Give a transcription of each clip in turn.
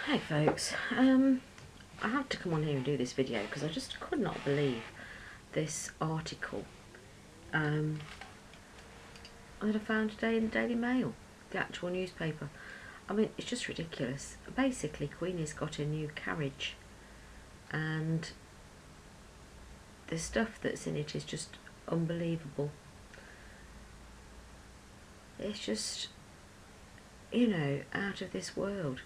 Hey folks, I had to come on here and do this video because I just could not believe this article that I found today in the Daily Mail, the actual newspaper. I mean, it's just ridiculous. Basically, Queenies got a new carriage and the stuff that's in it is just unbelievable. It's just, you know, out of this world.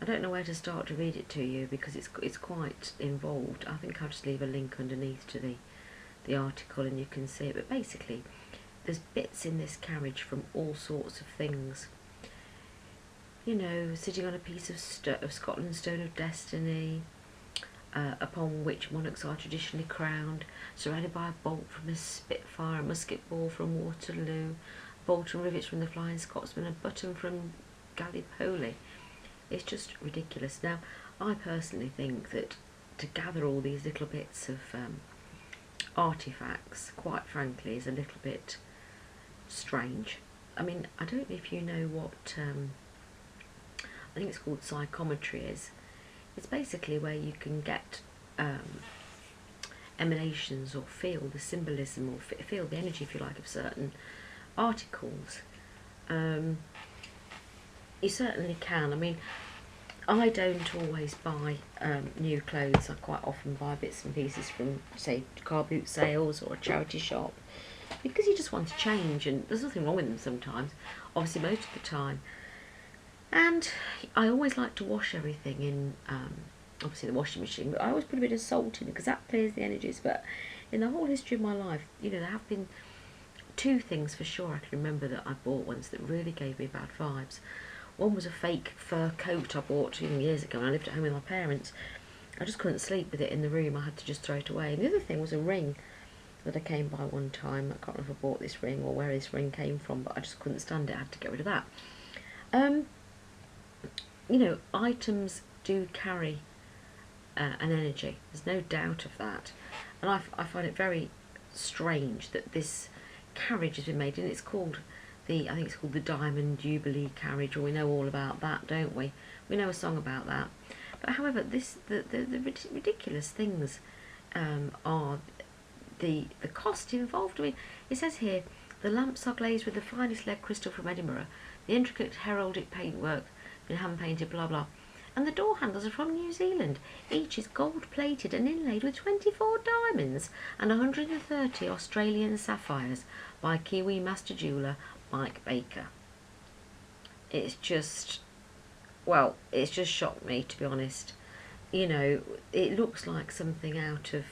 I don't know where to start to read it to you because it's quite involved. I think I'll just leave a link underneath to the article and you can see it. But basically, there's bits in this carriage from all sorts of things. You know, sitting on a piece of Scotland's Stone of Destiny, upon which monarchs are traditionally crowned, surrounded by a bolt from a Spitfire, a musket ball from Waterloo, bolt and rivets from the Flying Scotsman, a button from Gallipoli. It's just ridiculous. Now, I personally think that to gather all these little bits of artefacts, quite frankly, is a little bit strange. I mean, I don't know if you know what I think it's called psychometry is. It's basically where you can get emanations or feel the symbolism or feel the energy, if you like, of certain articles. You certainly can. I mean, I don't always buy new clothes. I quite often buy bits and pieces from, say, car boot sales or a charity shop, because you just want to change, and there's nothing wrong with them sometimes, obviously most of the time. And I always like to wash everything in, obviously the washing machine, but I always put a bit of salt in it because that clears the energies. But in the whole history of my life, you know, there have been two things for sure I can remember that I bought once that really gave me bad vibes. One was a fake fur coat I bought even years ago when I lived at home with my parents. I just couldn't sleep with it in the room. I had to just throw it away. And the other thing was a ring that I came by one time. I can't remember if I bought this ring or where this ring came from, but I just couldn't stand it. I had to get rid of that. You know, items do carry an energy. There's no doubt of that. And I find it very strange that this carriage has been made, and it's called I think it's called the Diamond Jubilee carriage, or we know all about that, don't we? We know a song about that. But however, the ridiculous things are the cost involved. I mean, it says here, the lamps are glazed with the finest lead crystal from Edinburgh, the intricate heraldic paintwork been hand painted, blah blah. And the door handles are from New Zealand. Each is gold plated and inlaid with 24 diamonds and 130 Australian sapphires by Kiwi master jeweller Mike Baker. It's just, well, it's just shocked me, to be honest. You know, it looks like something out of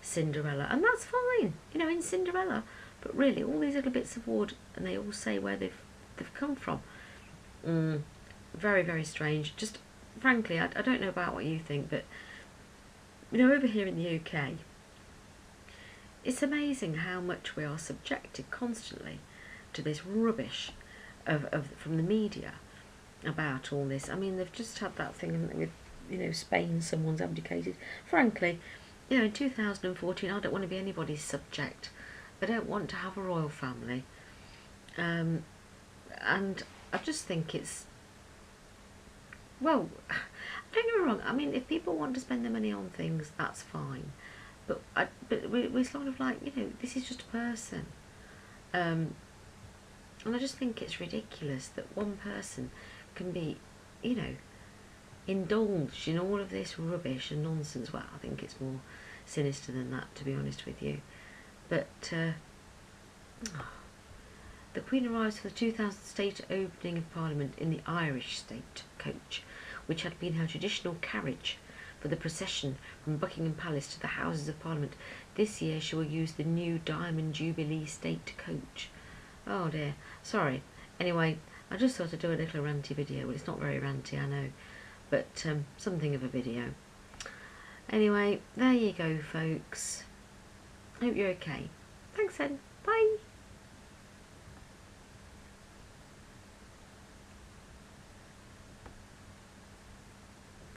Cinderella, and that's fine, you know, in Cinderella. But really, all these little bits of wood, and they all say where they've come from. Very, very strange. Just frankly, I don't know about what you think, but you know, over here in the UK, it's amazing how much we are subjected constantly to this rubbish from the media about all this. I mean, they've just had that thing with, you know, Spain, someone's abdicated. Frankly, you know, in 2014, I don't want to be anybody's subject. I don't want to have a royal family. And I just think it's, well, don't get me wrong, I mean, if people want to spend their money on things, that's fine. But we're sort of like, you know, this is just a person. And I just think it's ridiculous that one person can be, you know, indulged in all of this rubbish and nonsense. Well, I think it's more sinister than that, to be honest with you. But the Queen arrives for the 2000 state opening of Parliament in the Irish state coach, which had been her traditional carriage for the procession from Buckingham Palace to the Houses of Parliament. This year she will use the new Diamond Jubilee state coach. Oh dear, sorry. Anyway, I just thought I'd do a little ranty video. Well, it's not very ranty, I know, but something of a video. Anyway, there you go, folks. Hope you're okay. Thanks then. Bye.